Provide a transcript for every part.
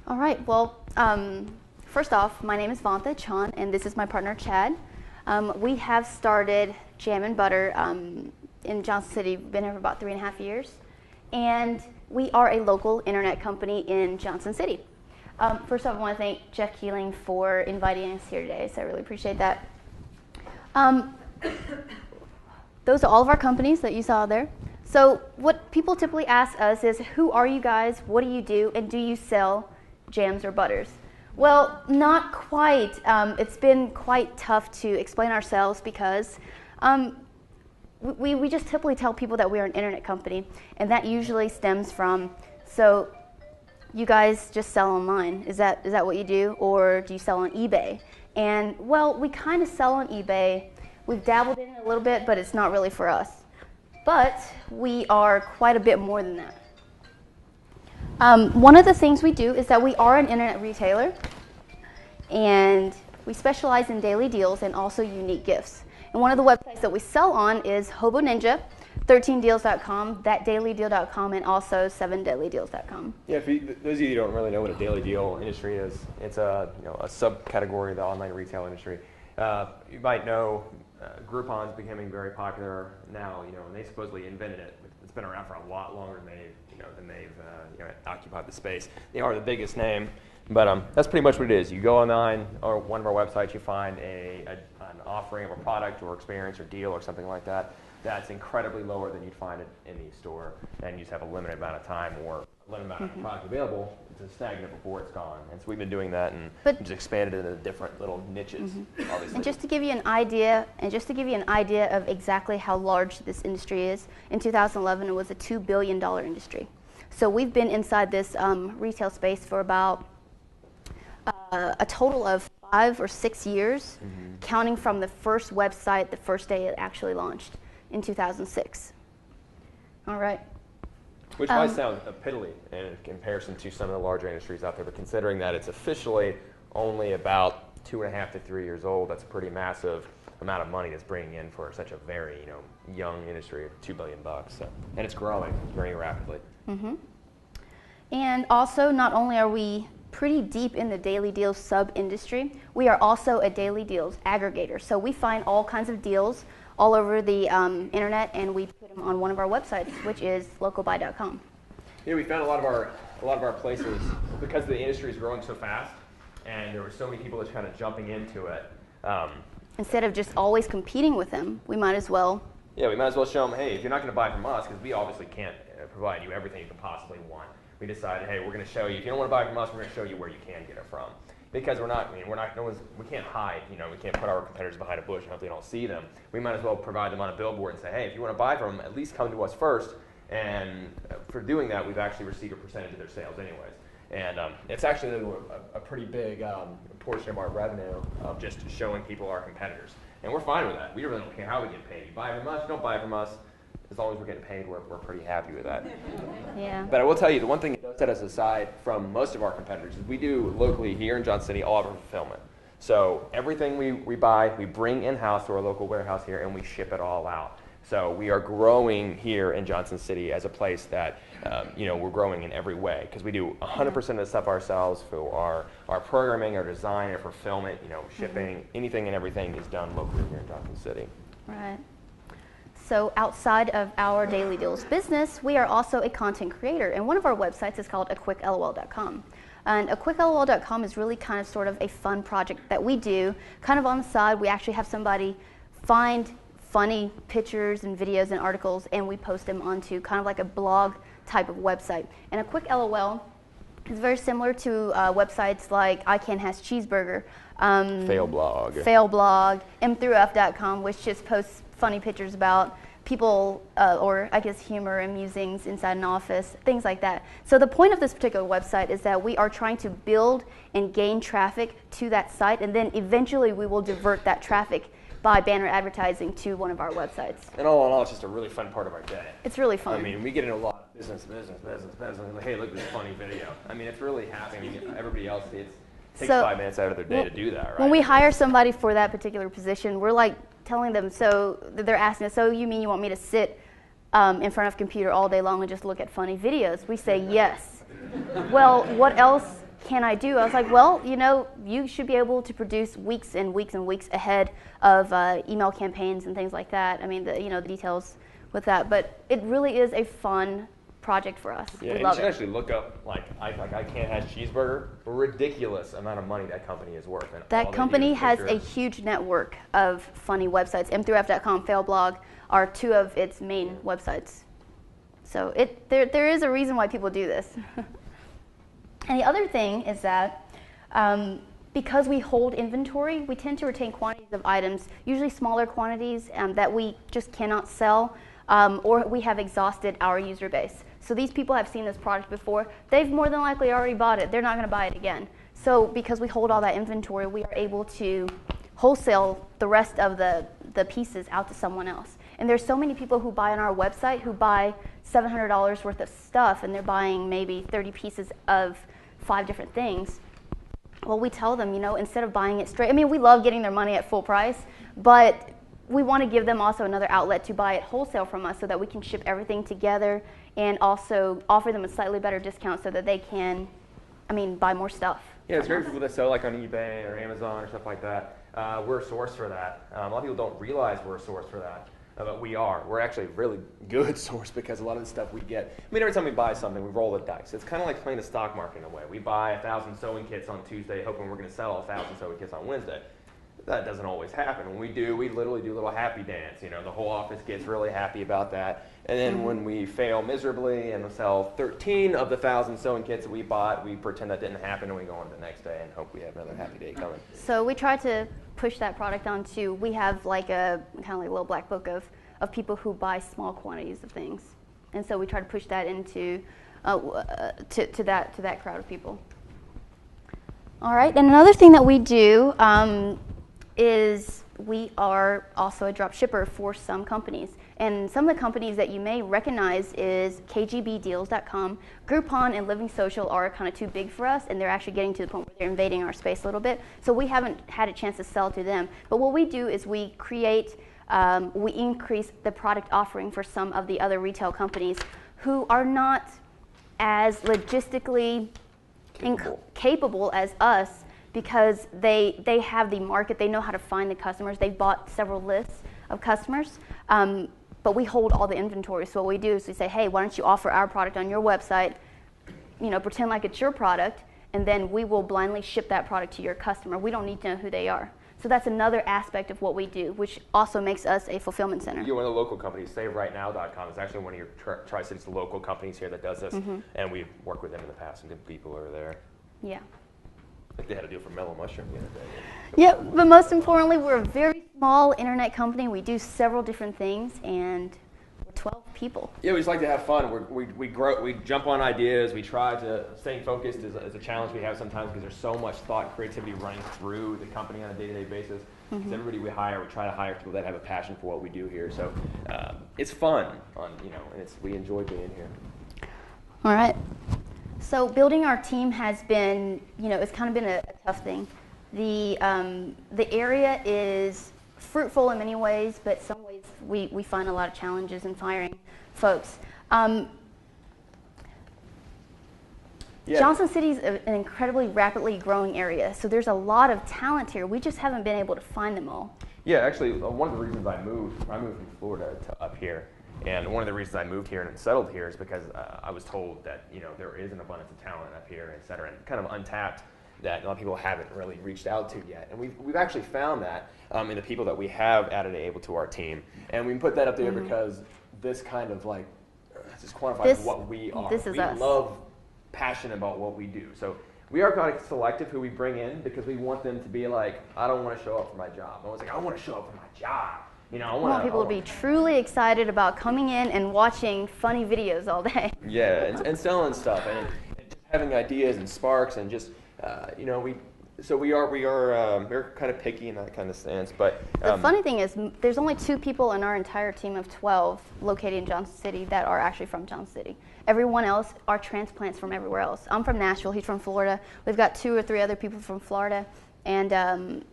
All right, well, first off, my name is Vantha Chan, and this is my partner, Chad. We have started Jammin Butter in Johnson City. We've been here for about 3.5 years, and we are a local internet company in Johnson City. First off, I want to thank Jeff Keeling for inviting us here today, so I really appreciate that. Those are all of our companies that you saw there. So what people typically ask us is, who are you guys, what do you do, and do you sell jams or butters? Well, not quite. It's been quite tough to explain ourselves because we just typically tell people that we're an internet company, and that usually stems from, so you guys just sell online. Is that what you do, or do you sell on eBay? And well, we kind of sell on eBay. We've dabbled in it a little bit, but it's not really for us. But we are quite a bit more than that. One of the things we do is that we are an internet retailer, and we specialize in daily deals and also unique gifts. And one of the websites that we sell on is Hobo Ninja, 13deals.com, thatdailydeal.com, and also 7dailydeals.com. Yeah, for those of you who don't really know what a daily deal industry is, it's a subcategory of the online retail industry. You might know Groupon's becoming very popular now, and they supposedly invented it. It's been around for a lot longer than they've occupied the space. They are the biggest name, but that's pretty much what it is. You go online or one of our websites, you find an offering of a product or experience or deal or something like that that's incredibly lower than you'd find it in the store, and you just have a limited amount of time or a limited amount of product available to stagnate before it's gone. And so we've been doing that and just expanded into different little niches, obviously. And just to give you an idea, of exactly how large this industry is, in 2011 it was a $2 billion industry. So we've been inside this retail space for about a total of 5 or 6 years, counting from the first website, the first day it actually launched in 2006. All right. Which might sound a piddly in comparison to some of the larger industries out there, but considering that it's officially only about 2.5 to 3 years old, that's a pretty massive amount of money that's bringing in for such a very young industry of $2 billion. So, and it's growing very rapidly. And also, not only are we pretty deep in the daily deals sub-industry, we are also a daily deals aggregator. So we find all kinds of deals all over the internet, and we put them on one of our websites, which is localbuy.com. Yeah, we found a lot of our places, because the industry is growing so fast, and there were so many people just kind of jumping into it. Instead of just always competing with them, we might as well. Yeah, we might as well show them, hey, if you're not going to buy from us, because we obviously can't provide you everything you can possibly want. We decided, hey, we're going to show you. If you don't want to buy from us, we're going to show you where you can get it from. Because we can't hide. We can't put our competitors behind a bush and hope they don't see them. We might as well provide them on a billboard and say, hey, if you want to buy from them, at least come to us first. And for doing that, we've actually received a percentage of their sales anyways. And it's actually a pretty big portion of our revenue of just showing people our competitors. And we're fine with that. We really don't care how we get paid. You buy from us, you don't buy from us. As long as we're getting paid, we're pretty happy with that. Yeah. But I will tell you, the one thing that does set us aside from most of our competitors is we do locally here in Johnson City all of our fulfillment. So everything we buy, we bring in-house to our local warehouse here, and we ship it all out. So we are growing here in Johnson City as a place that, we're growing in every way, because we do 100% of the stuff ourselves for our programming, our design, our fulfillment, shipping, anything and everything is done locally here in Johnson City. Right. So outside of our daily deals business, we are also a content creator, and one of our websites is called aquicklol.com. And aquicklol.com is really kind of sort of a fun project that we do kind of on the side. We actually have somebody find funny pictures and videos and articles, and we post them onto kind of like a blog type of website. And a quick LOL is very similar to websites like I Can Has Cheeseburger, Failblog, m3f.com, which just posts funny pictures about people, or I guess humor and musings inside an office, things like that. So the point of this particular website is that we are trying to build and gain traffic to that site, and then eventually we will divert that traffic by banner advertising to one of our websites. And all in all, it's just a really fun part of our day. It's really fun. I mean, we get into a lot of business. Like, hey, look at this funny video. I mean, it's really happening. Everybody else, it takes 5 minutes out of their day to do that, right? When we hire somebody for that particular position, we're like telling them, so they're asking us, so you mean you want me to sit in front of a computer all day long and just look at funny videos? We say yes. Well, what else can I do? I was like, well, you should be able to produce weeks and weeks and weeks ahead of email campaigns and things like that. I mean, the details with that, but it really is a fun project for us. Yeah, we and love you should it. actually look up I Can't Hash Cheeseburger. Ridiculous amount of money that company is worth. And That company has a huge network of funny websites. M3F.com, Failblog are two of its main websites. So there is a reason why people do this. And the other thing is that because we hold inventory, we tend to retain quantities of items, usually smaller quantities that we just cannot sell, or we have exhausted our user base. So these people have seen this product before. They've more than likely already bought it. They're not going to buy it again. So because we hold all that inventory, we are able to wholesale the rest of the pieces out to someone else. And there's so many people who buy on our website who buy $700 worth of stuff, and they're buying maybe 30 pieces of 5 different things. Well, we tell them, instead of buying it straight, I mean, we love getting their money at full price, but we want to give them also another outlet to buy it wholesale from us so that we can ship everything together and also offer them a slightly better discount so that they can, buy more stuff. Yeah, it's great for people that sell like on eBay or Amazon or stuff like that. We're a source for that. A lot of people don't realize we're a source for that. But we are. We're actually a really good source because a lot of the stuff we get, every time we buy something, we roll the dice. It's kind of like playing the stock market in a way. We buy 1,000 sewing kits on Tuesday hoping we're going to sell 1,000 sewing kits on Wednesday. That doesn't always happen. When we do, we literally do a little happy dance. The whole office gets really happy about that. And then when we fail miserably and sell 13 of the 1,000 sewing kits that we bought, we pretend that didn't happen and we go on to the next day and hope we have another happy day coming. So we try to push that product onto, we have like a kind of like a little black book of people who buy small quantities of things. And so we try to push that into, to that crowd of people. All right, and another thing that we do is we are also a drop shipper for some companies. And some of the companies that you may recognize is kgbdeals.com. Groupon and Living Social are kind of too big for us, and they're actually getting to the point where they're invading our space a little bit. So we haven't had a chance to sell to them. But what we do is we create, we increase the product offering for some of the other retail companies who are not as logistically capable as us, because they have the market, they know how to find the customers, they've bought several lists of customers, but we hold all the inventory. So what we do is we say, hey, why don't you offer our product on your website, pretend like it's your product, and then we will blindly ship that product to your customer. We don't need to know who they are. So that's another aspect of what we do, which also makes us a fulfillment center. You're one of the local companies, SaveRightNow.com is actually one of your Tri-Cities local companies here that does this, and we've worked with them in the past, and good people are there. Yeah. I think they had a deal for Mellow Mushroom the other day. Yeah, but most importantly, we're a very small internet company. We do several different things, and we're 12 people. Yeah, we just like to have fun. We grow, we jump on ideas. We try to stay focused is a challenge we have sometimes because there's so much thought and creativity running through the company on a day-to-day basis. So everybody we hire, we try to hire people that have a passion for what we do here. So it's fun, and we enjoy being here. All right. So building our team has been, it's kind of been a tough thing. The area is fruitful in many ways, but some ways we find a lot of challenges in hiring folks. Johnson City is an incredibly rapidly growing area, so there's a lot of talent here. We just haven't been able to find them all. Yeah, actually, one of the reasons I moved from Florida to up here. And one of the reasons I moved here and settled here is because I was told that there is an abundance of talent up here, et cetera, and kind of untapped that a lot of people haven't really reached out to yet. And we've actually found that in the people that we have added to our team. And we put that up there because this kind of just quantifies what we are. This is us. We love passion about what we do. So we are kind of selective who we bring in because we want them to be like, I don't want to show up for my job. I was like, I want to show up for my job. I want people to be truly excited about coming in and watching funny videos all day. Yeah, and selling stuff and just having ideas and sparks and just we're kind of picky in that kind of stance. But the funny thing is, there's only 2 people in our entire team of 12 located in Johnson City that are actually from Johnson City. Everyone else are transplants from everywhere else. I'm from Nashville. He's from Florida. We've got 2 or 3 other people from Florida, and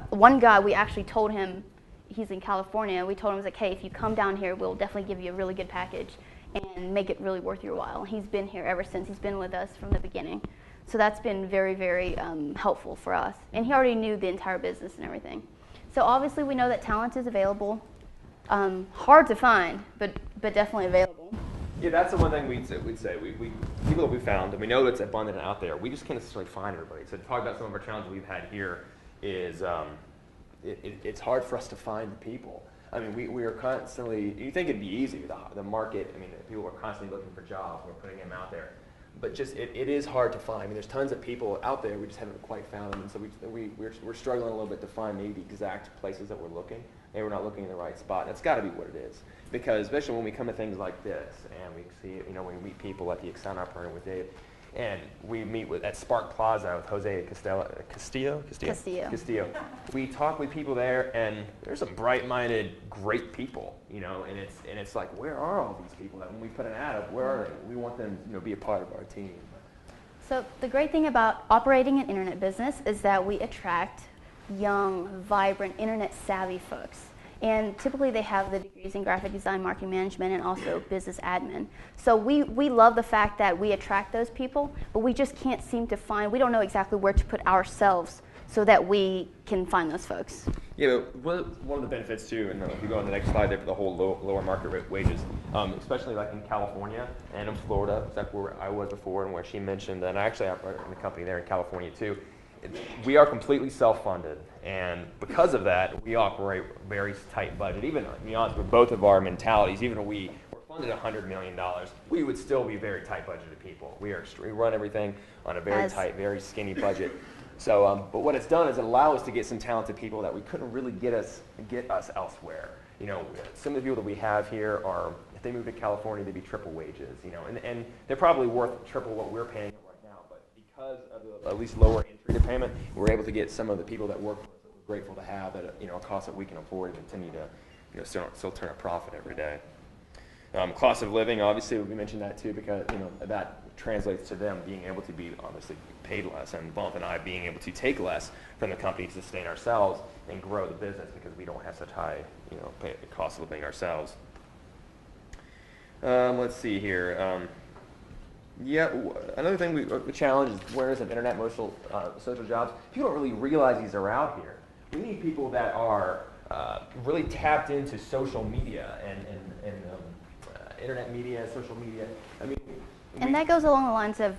one guy we actually told him. He's in California. We told him, hey, if you come down here, we'll definitely give you a really good package and make it really worth your while. He's been here ever since. He's been with us from the beginning. So that's been very, very helpful for us. And he already knew the entire business and everything. So obviously we know that talent is available. Hard to find, but definitely available. Yeah, that's the one thing we'd say. We people that we found, and we know it's abundant out there. We just can't necessarily find everybody. So to talk about some of our challenges we've had here is it's hard for us to find the people. I mean, we are constantly. You think it'd be easy with the market? I mean, people are constantly looking for jobs. We're putting them out there, but just it is hard to find. I mean, there's tons of people out there. We just haven't quite found them, and so we're struggling a little bit to find maybe the exact places that we're looking. Maybe we're not looking in the right spot. That's got to be what it is. Because especially when we come to things like this, and we see, when we meet people at the Excel partner with Dave, and we meet at Spark Plaza with Jose Castillo. We talk with people there, and there's some bright-minded, great people, and it's like, where are all these people? That when we put an ad up, where are they? We want them, to be a part of our team. So the great thing about operating an internet business is that we attract young, vibrant, internet-savvy folks. And typically they have the degrees in graphic design, marketing management, and also business admin. So we love the fact that we attract those people, but we just can't seem to find, we don't know exactly where to put ourselves so that we can find those folks. Yeah, but one of the benefits too, and if you go on the next slide there for the whole lower market rate wages, especially like in California and in Florida, that's where I was before and where she mentioned, and I actually operate in the company there in California too. We are completely self-funded, and because of that, we operate a very tight budget. Even, to be honest, with both of our mentalities, even if we were funded $100 million, we would still be very tight budgeted people. We run everything on a very tight, very skinny budget. So, but what it's done is it allowed us to get some talented people that we couldn't really get us elsewhere. Some of the people that we have here are, if they move to California, they'd be triple wages. And they're probably worth triple what we're paying. Because of the at least lower entry to payment, we're able to get some of the people that work for us that we're grateful to have at a cost that we can afford and continue to still turn a profit every day. Cost of living, obviously, we mentioned that too, because that translates to them being able to be obviously paid less, and Bump and I being able to take less from the company to sustain ourselves and grow the business because we don't have such high cost of living ourselves. Let's see here. Yeah, another thing the challenge is awareness of internet social jobs. People don't really realize these are out here. We need people that are really tapped into social media and internet media, social media. I mean, and that goes along the lines of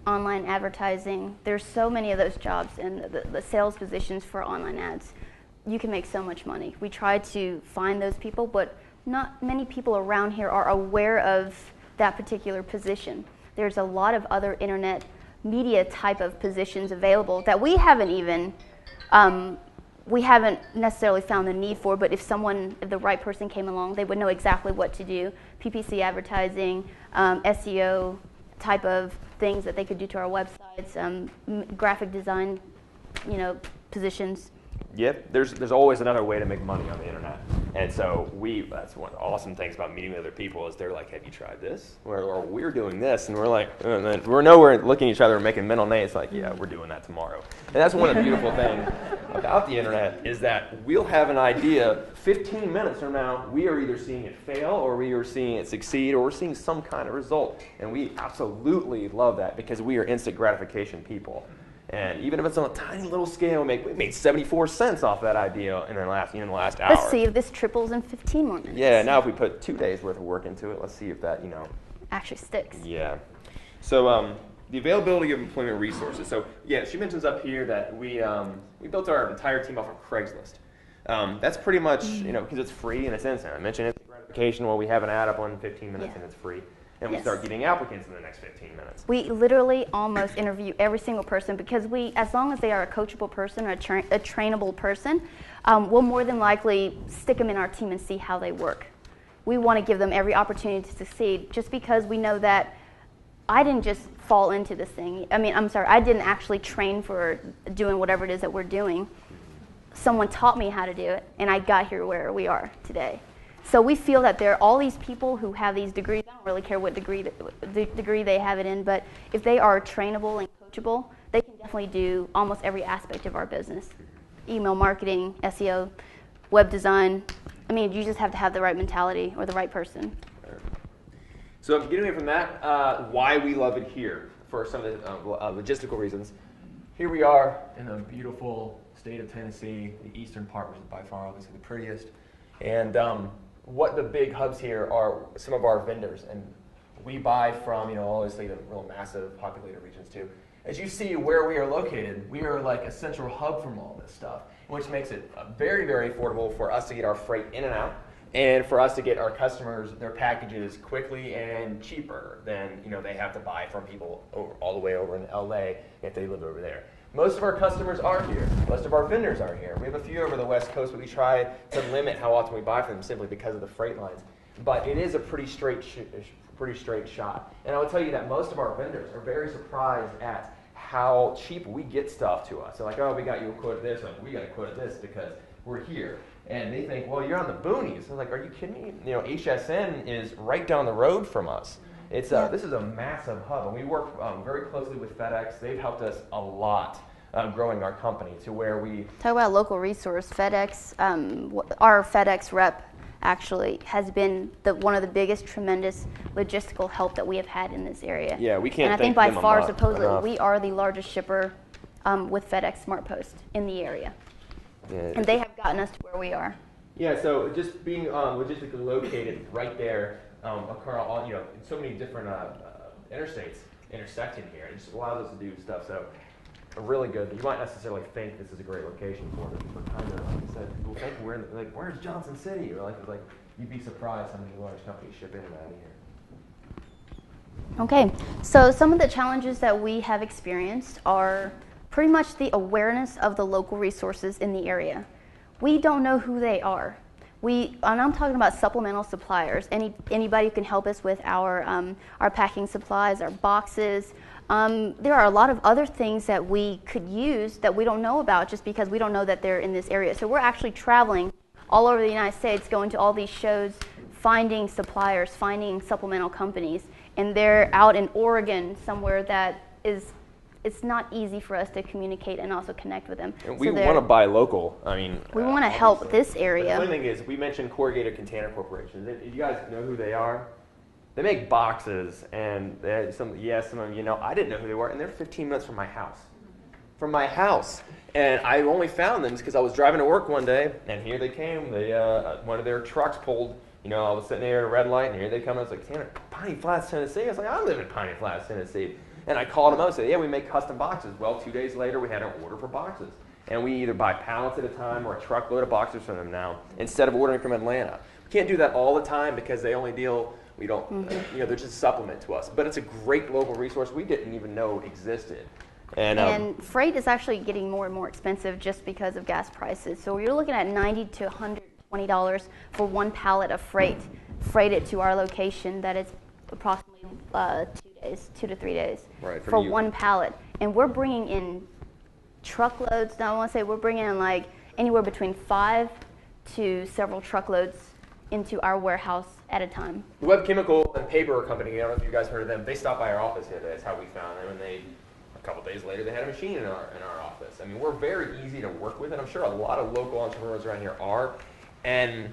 online advertising. There's so many of those jobs and the sales positions for online ads. You can make so much money. We try to find those people, but not many people around here are aware of that particular position. There's a lot of other internet media type of positions available that we haven't even, we haven't necessarily found the need for, but if the right person came along, they would know exactly what to do. PPC advertising, SEO type of things that they could do to our websites, graphic design, positions. Yep, there's always another way to make money on the internet. And so that's one of the awesome things about meeting with other people is they're like, have you tried this? Or we're doing this. And we're like, we're nowhere looking at each other and making mental notes like, yeah, we're doing that tomorrow. And that's one of the beautiful things about the internet is that we'll have an idea 15 minutes from now, we are either seeing it fail or we are seeing it succeed or we're seeing some kind of result. And we absolutely love that because we are instant gratification people. And even if it's on a tiny little scale, we made 74 cents off that idea in the last hour. Let's see if this triples in 15 more minutes. Yeah, now if we put 2 days worth of work into it, let's see if that, actually sticks. Yeah. So the availability of employment resources. So yeah, she mentions up here that we built our entire team off of Craigslist. That's pretty much, because it's free and it's instant. I mentioned instant gratification. Well, we have an ad up on 15 minutes and it's free. And we start getting applicants in the next 15 minutes. We literally almost interview every single person because as long as they are a coachable person or a trainable person, we'll more than likely stick them in our team and see how they work. We want to give them every opportunity to succeed just because we know that I didn't just fall into this thing. I didn't actually train for doing whatever it is that we're doing. Someone taught me how to do it, and I got here where we are today. So we feel that there are all these people who have these degrees. I don't really care what degree they have it in, but if they are trainable and coachable, they can definitely do almost every aspect of our business. Email marketing, SEO, web design. You just have to have the right mentality or the right person. So getting away from that, why we love it here. for some of the logistical reasons, here we are in the beautiful state of Tennessee, the eastern part, which is by far obviously the prettiest. And what the big hubs here are some of our vendors. And we buy from, obviously the real massive populated regions too. As you see where we are located, we are like a central hub from all this stuff, which makes it very, very affordable for us to get our freight in and out, and for us to get our customers their packages quickly and cheaper than they have to buy from people all the way over in LA if they live over there. Most of our customers are here. Most of our vendors are here. We have a few over the West Coast, but we try to limit how often we buy from them simply because of the freight lines. But it is a pretty straight shot. And I would tell you that most of our vendors are very surprised at how cheap we get stuff to us. They're like, oh, we got you a quote of this. Like, we got a quote of this because we're here. And they think, well, you're on the boonies. I'm like, are you kidding me? HSN is right down the road from us. This is a massive hub, and we work very closely with FedEx. They've helped us a lot growing our company to where we... Talk about local resource. FedEx, our FedEx rep actually has been one of the biggest, tremendous logistical help that we have had in this area. Yeah, we can't. And I think by far, supposedly, we are the largest shipper with FedEx SmartPost in the area. Yeah, and they have gotten us to where we are. Yeah, so just being logistically located right there across all, so many different interstates intersecting here, it just allows us to do stuff. So really good. You might necessarily think this is a great location for them. But kind of, like I said, people think where's Johnson City? Or like you'd be surprised how many large companies ship in and out of here. Okay, so some of the challenges that we have experienced are pretty much the awareness of the local resources in the area. We don't know who they are. And I'm talking about supplemental suppliers. Anybody who can help us with our packing supplies, our boxes. There are a lot of other things that we could use that we don't know about just because we don't know that they're in this area. So we're actually traveling all over the United States, going to all these shows, finding suppliers, finding supplemental companies, and they're out in Oregon somewhere that it's not easy for us to communicate and also connect with them. And we want to buy local. I mean, we want to help this area. The funny thing is, we mentioned Corrugated Container Corporation. You guys know who they are? They make boxes, and some of them, I didn't know who they were, and they're 15 minutes from my house. From my house. And I only found them because I was driving to work one day, and here they came. One of their trucks pulled, I was sitting there at a red light, and here they come. I was like, Tanner, Piney Flats, Tennessee? I was like, I live in Piney Flats, Tennessee. And I called them up and said, yeah, we make custom boxes. Well, 2 days later, we had an order for boxes. And we either buy pallets at a time or a truckload of boxes from them now instead of ordering from Atlanta. We can't do that all the time because they only deal, they're just a supplement to us. But it's a great local resource we didn't even know existed. And freight is actually getting more and more expensive just because of gas prices. So you're looking at $90 to $120 for one pallet of freighted to our location that is approximately 2 to 3 days for one pallet. And we're bringing in truckloads. Now I want to say we're bringing in like anywhere between 5 to several truckloads into our warehouse at a time. The Web Chemical and Paper Company, I don't know if you guys heard of them, they stopped by our office here. That's how we found them. And a couple days later, they had a machine in our office. I mean, we're very easy to work with, and I'm sure a lot of local entrepreneurs around here are. And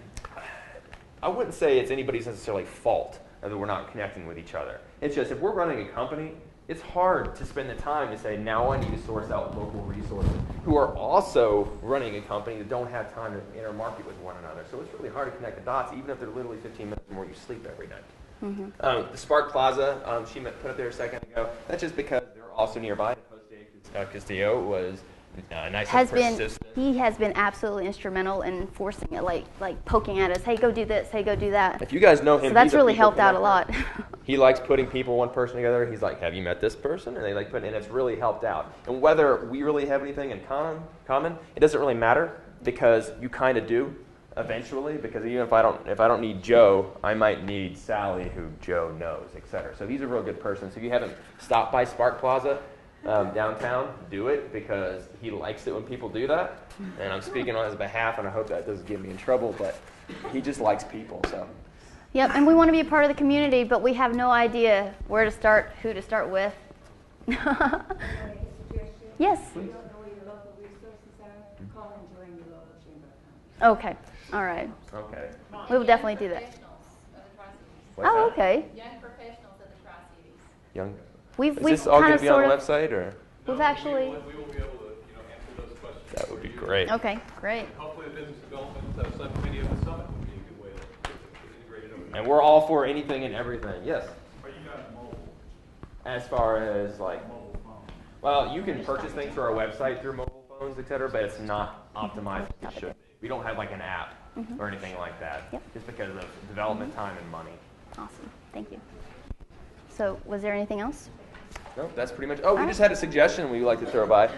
I wouldn't say it's anybody's necessarily fault that we're not connecting with each other. It's just if we're running a company, it's hard to spend the time to say, now I need to source out local resources who are also running a company that don't have time to intermarket with one another. So it's really hard to connect the dots, even if they're literally 15 minutes from where you sleep every night. Mm-hmm. The Spark Plaza, she put up there a second ago, that's just because they're also nearby. Jose Castillo was nice and persistent. He has been absolutely instrumental in forcing it, like poking at us, hey, go do this, hey, go do that. If you guys know him, so that's really helped out a lot. He likes putting one person together. He's like, have you met this person? And they like put, and it's really helped out. And whether we really have anything in common, it doesn't really matter because you kind of do eventually. Because even if I don't need Joe, I might need Sally, who Joe knows, etc. So he's a real good person. So if you haven't stopped by Spark Plaza downtown, do it because he likes it when people do that. And I'm speaking on his behalf, and I hope that doesn't get me in trouble. But he just likes people, so. Yep, and we want to be a part of the community, but we have no idea where to start, who to start with. Yes. Please. Okay. All right. Okay. We will definitely do that. Oh, okay. Young professionals of the Tri-Cities. Young. We've Is this all kind going of to be on sort the of website, or? we've actually. We will be able to, answer those questions. That would be great. Okay, great. Hopefully, the business development subcommittee of the summit would be a good way to integrate it over there. And we're all for anything and everything. Yes. Are you guys mobile? As far as like, Mobile phone? well, you can purchase things through our website through mobile phones, etc., but it's not optimized as it should be. We don't have like an app or anything like that, Yep. just because of development time and money. Awesome. Thank you. So, was there anything else? No, that's pretty much. Oh, we All just had a suggestion we'd like to throw by.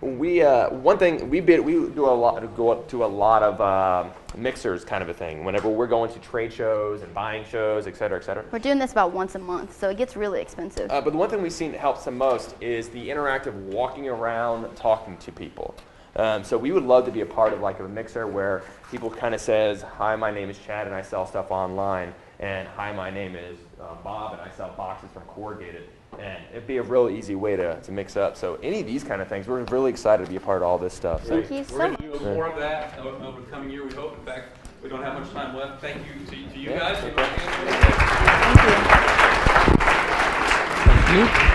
One thing we do a lot, go up to a lot of mixers, kind of a thing. Whenever we're going to trade shows and buying shows, et cetera, et cetera. We're doing this about once a month, so it gets really expensive. But the one thing we've seen that helps the most is the interactive walking around, talking to people. So we would love to be a part of like a mixer where people kind of says, "Hi, my name is Chad and I sell stuff online," and "Hi, my name is Bob and I sell boxes from Corrugated." And it'd be a real easy way to mix up. So any of these kind of things, we're really excited to be a part of all this stuff. So Thank you so We're much. going to do more of that over the coming year, we hope. In fact, we don't have much time left. Thank you to you Yeah, guys. okay. Thank you. Thank you.